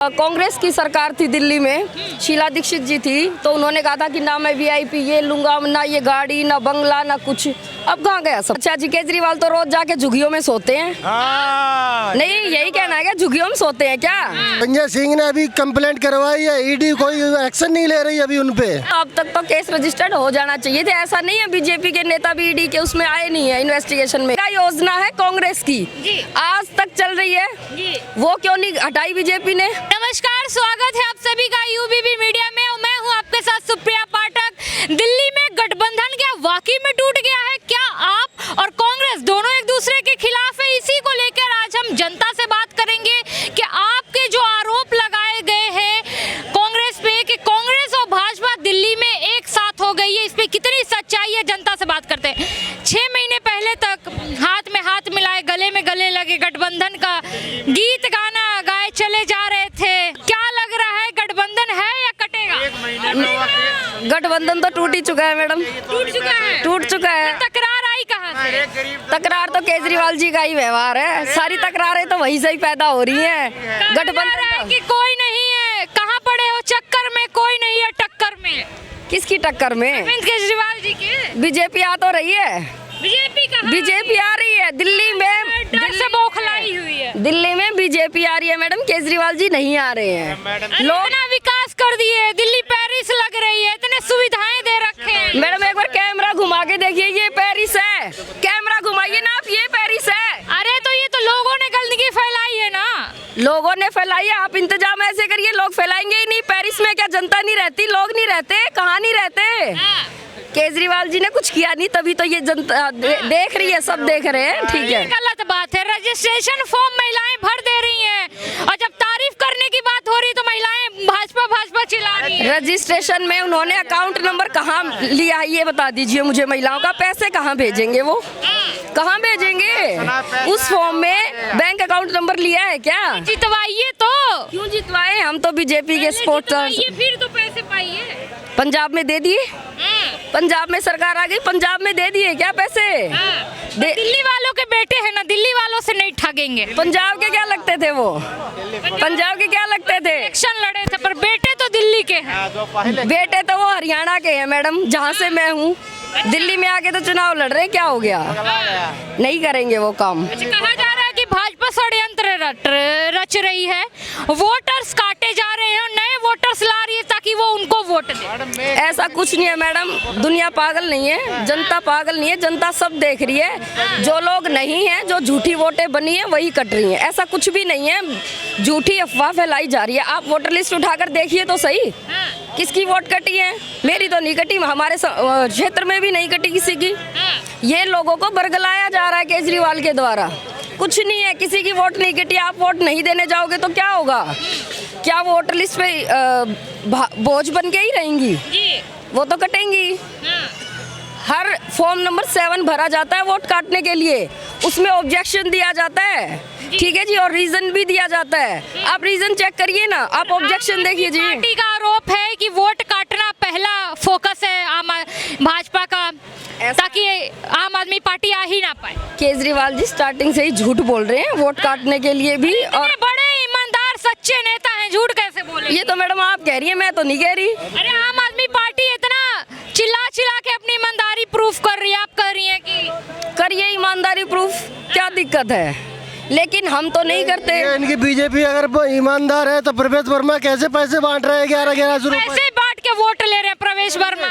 कांग्रेस की सरकार थी दिल्ली में, शीला दीक्षित जी थी, तो उन्होंने कहा था कि ना मैं वीआईपी ये लूंगा, ना ये गाड़ी, ना बंगला, ना कुछ। अब कहाँ गया सब? अच्छा जी, केजरीवाल तो रोज जाके झुग्गियों में सोते हैं। नहीं, यही कहना है क्या झुग्गियों में सोते हैं क्या? संजय सिंह ने अभी कंप्लेंट करवाई है, ईडी कोई एक्शन नहीं ले रही अभी उनपे। अब तक तो केस रजिस्टर्ड हो जाना चाहिए थे। ऐसा नहीं है बीजेपी के नेता भी ईडी के उसमें आए नहीं है इन्वेस्टिगेशन में। क्या योजना है कांग्रेस की, आज तक चल रही है, वो क्यों नहीं हटाई बीजेपी ने? नमस्कार, स्वागत है आप सभी का यूबीबी मीडिया में और मैं हूं आपके साथ सुप्रिया पाठक। दिल्ली में गठबंधन क्या वाकई में टूट गया है? क्या आप और कांग्रेस दोनों एक दूसरे के खिलाफ है? इसी को लेकर आज हम जनता से बात करेंगे कि आपके जो आरोप लगाए गए हैं कांग्रेस पे कि कांग्रेस और भाजपा दिल्ली में एक साथ हो गई है, इस पे कितनी सच्चाई है, जनता से बात करते हैं। 6 महीने पहले तक हाथ में हाथ मिलाए, गले में गले लगे गठबंधन का गीत गाना गाए चले जा रहे थे। क्या लग रहा है, गठबंधन है या कटेगा? गठबंधन तो टूट ही चुका है मैडम, टूट चुका है। तकरार आई कहाँ से? तकरार तो केजरीवाल जी का ही व्यवहार है, सारी तकरारें तो वहीं से ही पैदा हो रही हैं। गठबंधन की कोई नहीं है, कहाँ पड़े हो चक्कर में? कोई नहीं है टक्कर में। किसकी टक्कर में? अरविंद केजरीवाल जी के। बीजेपी आ तो रही है, बीजेपी आ रही है दिल्ली में, डर से बौखलाई हुई है। दिल्ली में बीजेपी आ रही है मैडम, केजरीवाल जी नहीं आ रहे हैं। लोग इतना विकास कर दिए, दिल्ली पेरिस लग रही है, इतने सुविधाएं दे रखे हैं। मैडम एक बार कैमरा घुमा के देखिए, ये पेरिस है, कैमरा घुमाइए ना आप, ये पेरिस है। अरे तो ये तो लोगों ने गंदगी फैलाई है ना, लोगों ने फैलाई है, आप इंतजाम ऐसे करिए, लोग फैलाएंगे ही नहीं। पेरिस में क्या जनता नहीं रहती, लोग नहीं रहते, कहाँ नहीं रहते? केजरीवाल जी ने कुछ किया नहीं, तभी तो ये जनता देख रही है, सब देख रहे हैं। ठीक है, गलत बात है। रजिस्ट्रेशन फॉर्म महिलाएं भर दे रही हैं और जब तारीफ करने की बात हो रही तो महिलाएं भाजपा भाजपा चिल्ला रही हैं। रजिस्ट्रेशन में उन्होंने अकाउंट नंबर कहाँ लिया है ये बता दीजिए मुझे। महिलाओं का पैसे कहाँ भेजेंगे, वो कहाँ भेजेंगे? उस फॉर्म में बैंक अकाउंट नंबर लिया है क्या? जितवाइए तो। क्यों जितवाए? हम तो बीजेपी के सपोर्टर। फिर तो पैसे पाइए। पंजाब में दे दिए, पंजाब में सरकार आ गई, पंजाब में दे दिए क्या पैसे? दिल्ली वालों के बेटे हैं ना, दिल्ली वालों से नहीं ठगेंगे। पंजाब के क्या लगते थे वो? पंजाब के क्या लगते थे? इलेक्शन लड़े थे, पर बेटे तो दिल्ली के हैं। बेटे तो वो हरियाणा के हैं मैडम, जहाँ से मैं हूँ। दिल्ली में आके तो चुनाव लड़ रहे हैं, क्या हो गया? नहीं करेंगे वो काम। कहा जा रहा है कि भाजपा षड्यंत्र रच रही है, वोटर्स काटे जा रहे हैं और नए वोटर्स ला रही है ताकि वो उनको वोट दे। ऐसा कुछ नहीं है मैडम, दुनिया पागल नहीं है, जनता पागल नहीं है, जनता सब देख रही है। जो लोग नहीं है, जो झूठी वोटें बनी है वही कट रही है, ऐसा कुछ भी नहीं है। झूठी अफवाह फैलाई जा रही है। आप वोटर लिस्ट उठाकर देखिए तो सही, किसकी वोट कटी है? मेरी तो नहीं कटी, हमारे क्षेत्र में भी नहीं कटी किसी की। ये लोगों को बरगलाया जा रहा है केजरीवाल के द्वारा, कुछ नहीं है, किसी की वोट नहीं कटी। आप वोट नहीं देने जाओगे तो क्या होगा? क्या वो वोटर लिस्ट पे बोझ बन के ही रहेंगी? वो तो कटेंगी। हर फॉर्म नंबर 7 भरा जाता है वोट काटने के लिए, उसमें ऑब्जेक्शन दिया जाता है, ठीक है जी, और रीजन भी दिया जाता है। आप रीजन चेक करिए ना, आप ऑब्जेक्शन देखिए जी। पार्टी का आरोप है कि वोट काटना पहला फोकस है भाजपा का, ताकि आम आदमी पार्टी आ ही ना पाए। केजरीवाल जी स्टार्टिंग से ही झूठ बोल रहे हैं वोट काटने के लिए भी, और बड़े ईमानदार सच्चे नेता हैं, झूठ कैसे बोले? ये तो मैडम आप कह रही हैं, मैं तो नहीं कह रही। अरे आम आदमी पार्टी इतना चिल्ला चिल्ला के अपनी ईमानदारी प्रूफ कर रही है, आप कह रही हैं कि करिए ईमानदारी प्रूफ, क्या दिक्कत है? लेकिन हम तो नहीं करते। इनकी बीजेपी अगर ईमानदार है तो प्रवेश वर्मा कैसे पैसे बांट रहे हैं? 11-11 रुपए पैसे बांट के वोट ले रहे हैं प्रवेश वर्मा।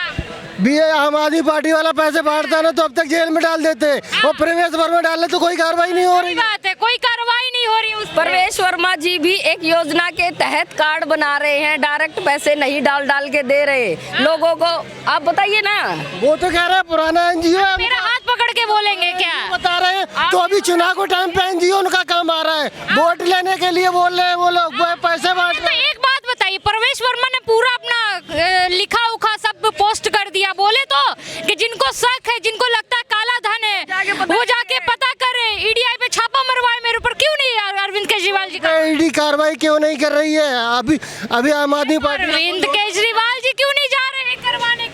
आम आदमी पार्टी वाला पैसे बांटता है ना, तो अब तक जेल में डाल देते। और प्रवेश वर्मा डाले तो कोई कार्रवाई नहीं हो रही। बात है, कोई कार्रवाई नहीं हो रही उस पे। प्रवेश वर्मा जी भी एक योजना के तहत कार्ड बना रहे हैं, डायरेक्ट पैसे नहीं डाल के दे रहे लोगों को। आप बताइए ना। वो तो कह रहे हैं पुराना एनजीओ, मेरा हाथ पकड़ के बोलेंगे क्या? बता रहे हैं। तो अभी चुनाव को टाइम पे एनजीओ उनका काम आ रहा है, वोट लेने के लिए बोल रहे हैं वो लोग, पैसे बांट रहे हैं। एक बात बताइए, प्रवेश वर्मा ने पूरा अपना लिखा उखा सब पोस्ट कर दिया, बोले तो कि जिनको शक है, जिनको लगता है काला धन है, वो जाके पता करे, ईडीआई पे छापा मरवाए। मेरे ऊपर क्यों नहीं अरविंद केजरीवाल जी का ईडी कार्रवाई क्यों नहीं कर रही है? अभी आम आदमी पार्टी अरविंद केजरीवाल जी क्यों नहीं जा रहे हैं करवाने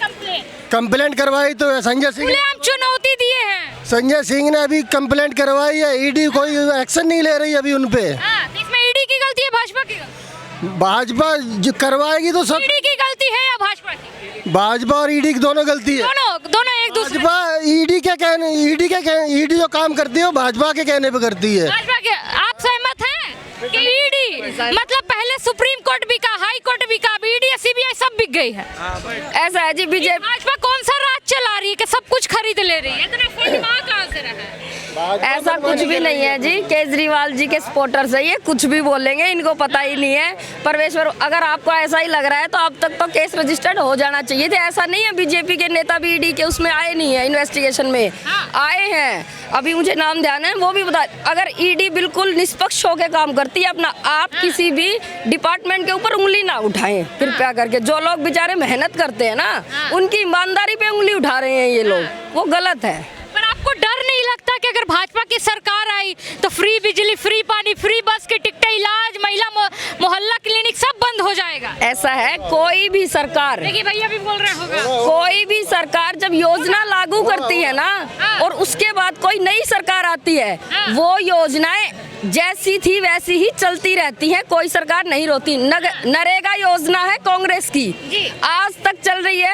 कंप्लेंट करवाई तो संजय सिंह हम चुनौती दिए हैं। संजय सिंह ने अभी कंप्लेंट करवाई है, ईडी कोई एक्शन नहीं ले रही अभी उनपे। इसमें ईडी की गलती है, भाजपा की गलती? भाजपा जो करवाएगी तो सब, ईडी की गलती है या भाजपा की? भाजपा और ईडी की दोनों गलती है। दोनों एक दूसरे भाजपा ईडी जो काम करती है वो भाजपा के कहने पे करती है। भाजपा के आप सहमत हैं कि ईडी मतलब पहले सुप्रीम कोर्ट बिका, हाई कोर्ट बिका, अब ईडी सीबीआई सब बिक गई है। ऐसा है जी, बीजेपी भाजपा कौन सा राज चला रही है कि सब कुछ खरीद ले रही है? इतना फंड वहाँ कहाँ से रहा है? ऐसा कुछ भी नहीं है जी। केजरीवाल जी के सपोर्टर्स है ये, कुछ भी बोलेंगे, इनको पता ही नहीं है। परमेश्वर, अगर आपको ऐसा ही लग रहा है तो अब तक तो केस रजिस्टर्ड हो जाना चाहिए थे। ऐसा नहीं है बीजेपी के नेता भी ईडी के उसमें आए नहीं है, इन्वेस्टिगेशन में आए हैं। अभी मुझे नाम ध्यान है, वो भी बता। अगर ईडी बिल्कुल निष्पक्ष होकर काम करती है अपना, आप किसी भी डिपार्टमेंट के ऊपर उंगली ना उठाएं कृपया करके। जो लोग बेचारे मेहनत करते हैं ना, उनकी ईमानदारी पे उंगली उठा रहे हैं ये लोग, वो गलत है। पर आपको डर नहीं लगता कि अगर भाजपा की सरकार आई तो फ्री बिजली, फ्री पानी, फ्री बस की टिकटें, इलाज, महिला मोहल्ला क्लिनिक सब बंद हो जाएगा? ऐसा है, कोई भी सरकार, देखिए भैया भी बोल रहे होगा, कोई भी सरकार जब योजना लागू करती है ना और उसके बाद कोई नई सरकार आती है, वो योजनाएं जैसी थी वैसी ही चलती रहती है, कोई सरकार नहीं रोती। नरेगा योजना है कांग्रेस की, आज तक चल रही है,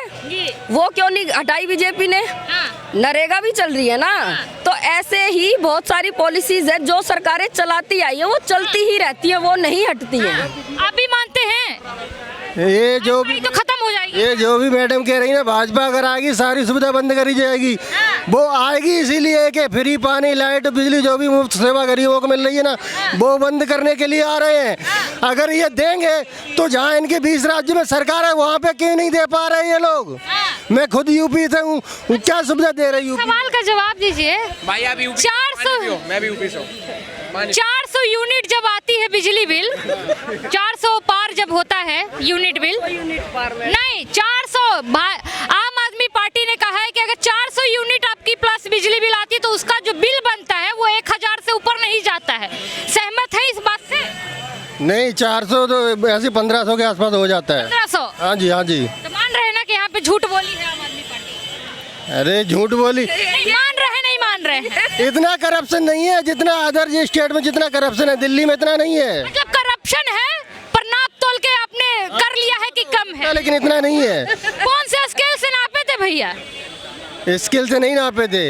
वो क्यों नहीं हटाई बीजेपी ने? नरेगा भी चल रही है ना। तो ऐसे ही बहुत सारी पॉलिसीज है जो सरकारें चलाती आई है, वो चलती ही रहती है, वो नहीं हटती है। आप भी मानते हैं ये जो भी तो खत्म हो जाएगी? ये जो भी मैडम कह रही है, भाजपा अगर आएगी सारी सुविधा बंद करी जाएगी। वो आएगी इसीलिए कि फ्री पानी, लाइट, बिजली जो भी मुफ्त सेवा गरीबों को मिल रही है ना, वो बंद करने के लिए आ रहे हैं। अगर ये देंगे तो जहाँ इनके 20 राज्य में सरकार है वहाँ पे क्यों नहीं दे पा रहे ये लोग? मैं खुद यूपी से हूँ, क्या सुविधा दे रही यूपी? सवाल का जवाब दीजिए भाई। आप यूपी 400 मैं भी यूपी से हूँ। 400 यूनिट जब आती है बिजली बिल, 400 पार जब होता है यूनिट बिल, नहीं 400, आम आदमी पार्टी ने कहा है कि अगर 400 यूनिट आपकी प्लस बिजली बिल आती है तो उसका जो बिल बनता है वो 1000 से ऊपर नहीं जाता है। सहमत है इस बात से? नहीं, 400 तो ऐसे 1500 के आसपास हो जाता है। 1500? हाँ जी, हाँ जी। तो मान रहे हैं ना कि यहाँ पे झूठ बोली है आम आदमी पार्टी? अरे झूठ बोली, नहीं मान रहे, नहीं मान रहे। इतना करप्शन नहीं है जितना अदर स्टेट में जितना करप्शन है, दिल्ली में इतना नहीं है। मतलब करप्शन है पर नाप तोल के आपने कर लिया है कि कम है? लेकिन इतना नहीं है। कौन से स्केल से नापे थे भैया? स्किल से नहीं नापे थे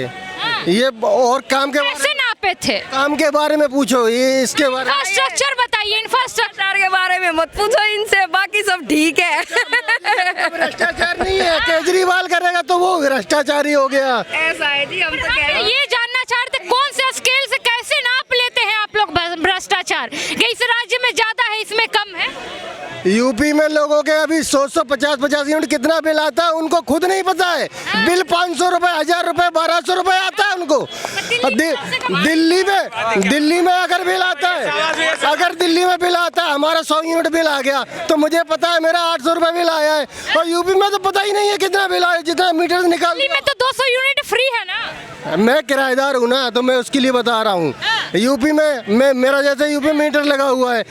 ये, और काम के कैसे नापे थे? काम के बारे में पूछो, ये इसके बारे में। इंफ्रास्ट्रक्चर बताइए, इंफ्रास्ट्रक्चर के बारे में मत पूछो इनसे, बाकी सब ठीक है। भ्रष्टाचार नहीं है, केजरीवाल करेगा तो वो भ्रष्टाचारी हो गया। ऐसा है जी, हम तो कह रहे हैं। ये जानना चाहते कौन से स्केल से कैसे नाप लेते हैं आप लोग भ्रष्टाचार? कि इस राज्य में ज्यादा है, इसमें कम है? यूपी में लोगों के अभी 100-150 यूनिट कितना बिल आता है उनको खुद नहीं पता है। बिल 500 रुपए, 1000 रुपए, 1200 रुपए आता है उनको। दिल्ली में अगर बिल आता है, अगर दिल्ली में बिल आता है, हमारा 100 यूनिट बिल आ गया तो मुझे पता है मेरा 800 रुपए बिल आया है, और यूपी में तो पता ही नहीं है कितना बिल आया, जितना मीटर निकाल। दिल्ली में तो 200 यूनिट फ्री है ना? मैं किराएदार हूँ ना, तो मैं उसके लिए बता रहा हूँ। यूपी में मेरा जैसे यूपी मीटर लगा हुआ है,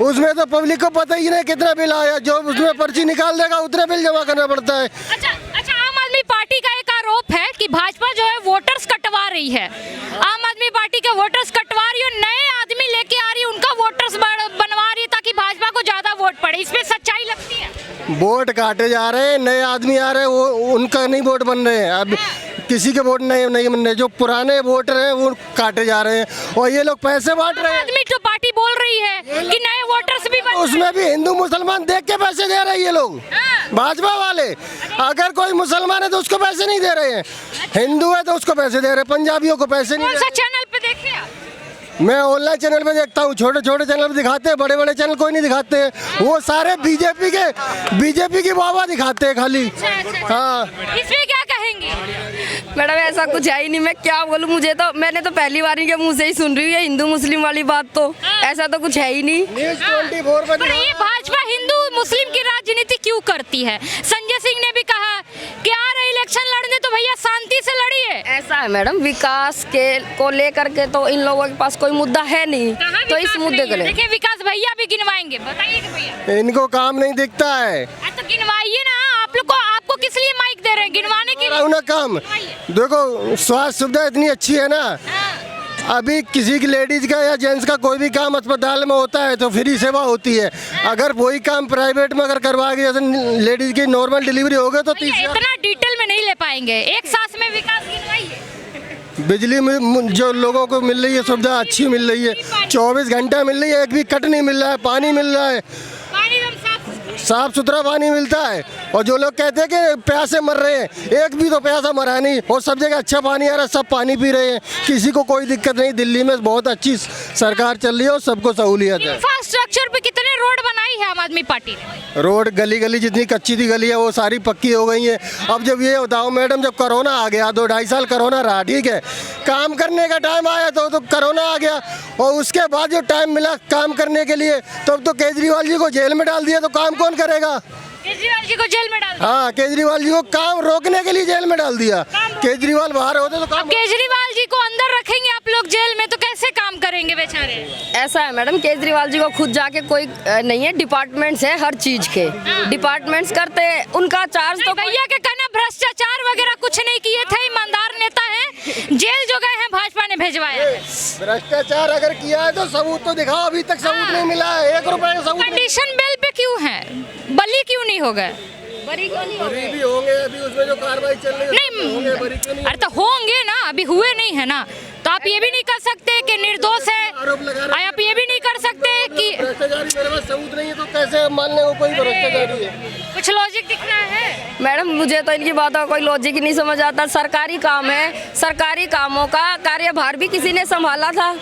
उसमें तो पब्लिक को पता ही नहीं कितना बिल आया, जो उसमें पर्ची निकाल देगा उतना बिल जमा करना पड़ता है। अच्छा, आम आदमी पार्टी का एक आरोप है कि भाजपा जो है वोटर्स कटवा रही है। आम आदमी पार्टी के वोटर्स कटवा रही है, नए आदमी लेके आ रही है, उनका वोटर्स बनवा रही है ताकि भाजपा को ज्यादा वोट पड़े। इसमें सच्चाई लगती है? वोट काटे जा रहे हैं, नए आदमी आ रहे हैं, वो उनका नहीं वोट बन रहे हैं। अब किसी के वोट नहीं बन रहे, जो पुराने वोटर हैं वो काटे जा रहे हैं, और ये लोग पैसे बांट रहे हैं। आदमी तो पार्टी बोल रही है कि नए वोटर्स भी उसमें भी हिंदू मुसलमान देख के पैसे दे रहे हैं ये लोग, भाजपा वाले। अगर कोई मुसलमान है तो उसको पैसे नहीं दे रहे हैं, हिंदू है तो उसको पैसे दे रहे हैं, पंजाबियों को पैसे नहीं दे रहे। कौन सा चैनल पे देखे आप? मैं ऑनलाइन चैनल पे देखता हूँ, छोटे छोटे चैनल पे दिखाते हैं, बड़े बड़े चैनल कोई नहीं दिखाते हैं, वो सारे बीजेपी की वाह दिखाते हैं खाली। हाँ, इसमें क्या कहेंगे? मैडम ऐसा कुछ है ही नहीं, मैं क्या बोलूं, मुझे तो, मैंने तो पहली बार इनके मुंह से ही सुन रही हूँ ये हिंदू मुस्लिम वाली बात, तो ऐसा तो कुछ है ही नहीं। न्यूज़ 24 पर ये भाजपा हिंदू मुस्लिम की राजनीति क्यों करती है? संजय सिंह ने भी कहा कि आ रहे इलेक्शन लड़ने तो भैया शांति से लड़िए। ऐसा है मैडम, विकास को लेकर के तो इन लोगों के पास कोई मुद्दा है नहीं, तो इस मुद्दे को देखिए विकास भैया भी गिनवाएंगे, बताइए भैया। इनको काम नहीं दिखता है। तो गिनवाइए ना, आप लोग को, आपको किस लिए माइक दे रहे हैं? गिनवाने के लिए ना काम। देखो स्वास्थ्य सुविधा इतनी अच्छी है ना, अभी किसी की लेडीज का या जेंट्स का कोई भी काम अस्पताल में होता है तो फ्री सेवा होती है। अगर वही काम प्राइवेट में अगर करवा के जैसे लेडीज की नॉर्मल डिलीवरी हो गई तो भैया, इतना डिटेल में नहीं ले पाएंगे, एक सांस में विकास गिनवाइए। बिजली में जो लोगों को मिल रही है सुविधा अच्छी मिल रही है, 24 घंटा मिल रही है, एक भी कट नहीं मिल रहा है, पानी मिल रहा है, पानी एकदम साफ सुथरा पानी मिलता है। और जो लोग कहते हैं कि प्यासे मर रहे हैं, एक भी तो प्यासा मरा नहीं, और सब जगह अच्छा पानी आ रहा है, सब पानी पी रहे हैं, किसी को कोई दिक्कत नहीं। दिल्ली में बहुत अच्छी सरकार चल रही है और सबको सहूलियत है। इंफ्रास्ट्रक्चर पे कितने रोड बनाई है आम आदमी पार्टी ने? रोड गली गली जितनी कच्ची थी गली है वो सारी पक्की हो गई है। अब जब ये बताओ मैडम, जब कोरोना आ गया, 2-2.5 साल कोरोना रहा, ठीक है, काम करने का टाइम आया तो कोरोना आ गया, और उसके बाद जो टाइम मिला काम करने के लिए तब तो केजरीवाल जी को जेल में डाल दिया, तो काम कौन करेगा? केजरीवाल जी को जेल में डाल दिया। हाँ, केजरीवाल जी को काम रोकने के लिए जेल में डाल दिया। केजरीवाल बाहर होते तो काम। केजरीवाल जी को अंदर रखेंगे आप लोग जेल में, तो कैसे काम करेंगे बेचारे? ऐसा है मैडम, केजरीवाल जी को खुद जाके कोई नहीं है, डिपार्टमेंट्स है हर चीज के, डिपार्टमेंट्स करते हैं, उनका चार्ज तो भैया के कहना भ्रष्टाचार वगैरह कुछ नहीं किए थे, ईमानदार नेता हैं, जेल जो गए हैं भाजपा ने भेजवाया है। भ्रष्टाचार अगर किया है तो सबूत तो दिखाओ, अभी तक सबूत नहीं मिला है, 1 रुपए का सबूत। कंडीशन बेल पे क्यों है, बली क्यों नहीं हो गए? बरी भी होंगे, अभी उसमें जो कार्रवाई चल रही है नहीं, अरे तो होंगे ना, अभी हुए नहीं है ना, तो आप ये भी नहीं कर सकते कि निर्दोष है, आप ये भी नहीं कर सकते कि भ्रष्टाचारी। मेरे पास सबूत नहीं है तो कैसे मान ले वो कोई भ्रष्टाचारी है? कुछ लॉजिक दिखना है। मैडम मुझे तो इनकी बातों का कोई लॉजिक ही नहीं समझ आता। सरकारी काम है, सरकारी कामों का कार्यभार भी किसी ने संभाला था।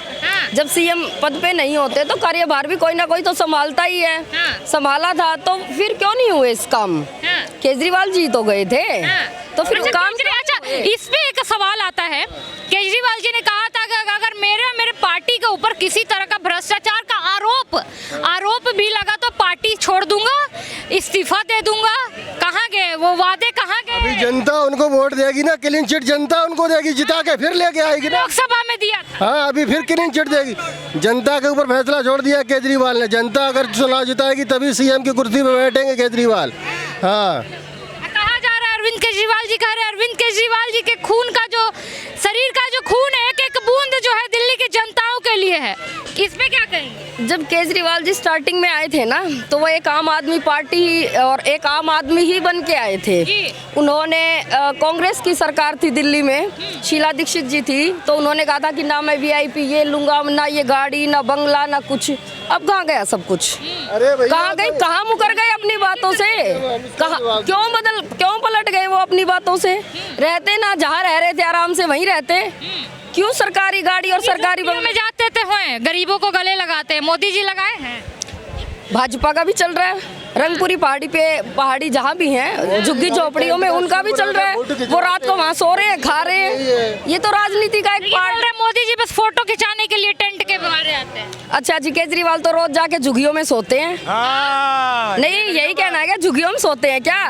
जब सीएम पद पे नहीं होते तो कार्यभार भी कोई ना कोई तो संभालता ही है, संभाला था, तो फिर क्यों नहीं हुए इस काम? केजरीवाल जी तो गए थे, तो फिर काम। अच्छा, इस पे एक सवाल आता है, केजरीवाल जी ने कहा था कि अगर मेरे पार्टी के ऊपर किसी तरह का भ्रष्टाचार का आरोप भी लगा तो पार्टी छोड़ दूंगा, इस्तीफा दे दूंगा। कहाँ गए वो वादे, कहाँ गए? अभी जनता उनको वोट देगी ना, क्लीन चिट जनता उनको देगी, जिता के फिर लेके आएगी ना। लोकसभा में दिया था। हाँ, अभी फिर क्लीन चिट देगी। जनता के ऊपर फैसला छोड़ दिया केजरीवाल ने। जनता अगर चुनाव जिताएगी तभी सीएम की कुर्सी पे बैठेंगे केजरीवाल। हाँ, कहा जा रहा है, अरविंद केजरीवाल जी कह रहे हैं, अरविंद केजरीवाल जी के खून का जो, शरीर का जो खून है, एक एक बूंद जो है दिल्ली की जनताओं के लिए है। इसमें क्या कहेंगे? जब केजरीवाल जी स्टार्टिंग में आए थे ना, तो वो एक आम आदमी पार्टी और एक आम आदमी ही बन के आए थे। उन्होंने कांग्रेस की सरकार थी दिल्ली में, शीला दीक्षित जी थी, तो उन्होंने कहा था कि ना मैं वीआईपी ये लूंगा, ना ये गाड़ी, ना बंगला, ना कुछ। अब कहाँ गया सब कुछ? कहाँ गए, कहाँ मुकर गए अपनी बातों से? कहाँ, क्यों पलट गए वो अपनी बातों से? रहते ना जहाँ रह रहे थे आराम से वहीं रहते, क्यों सरकारी गाड़ी और सरकारी बंगले में जाते थे, हैं गरीबों को गले लगाते हैं, मोदी जी लगाए हैं। भाजपा का भी चल रहा है, रंगपुरी पहाड़ी जहाँ भी हैं, झुग्गी झोपड़ियों में उनका भी चल रहा है। वो रात को वहाँ सो रहे हैं, खा रहे हैं। ये तो राजनीति का एक पार्ट है। मोदी जी बस फोटो खिंचाने के लिए टेंट के बाहर आते हैं। अच्छा जी, केजरीवाल तो रोज जाके झुग्गियों में सोते हैं। नहीं, यही कहना है क्या, झुग्गियों में सोते हैं क्या?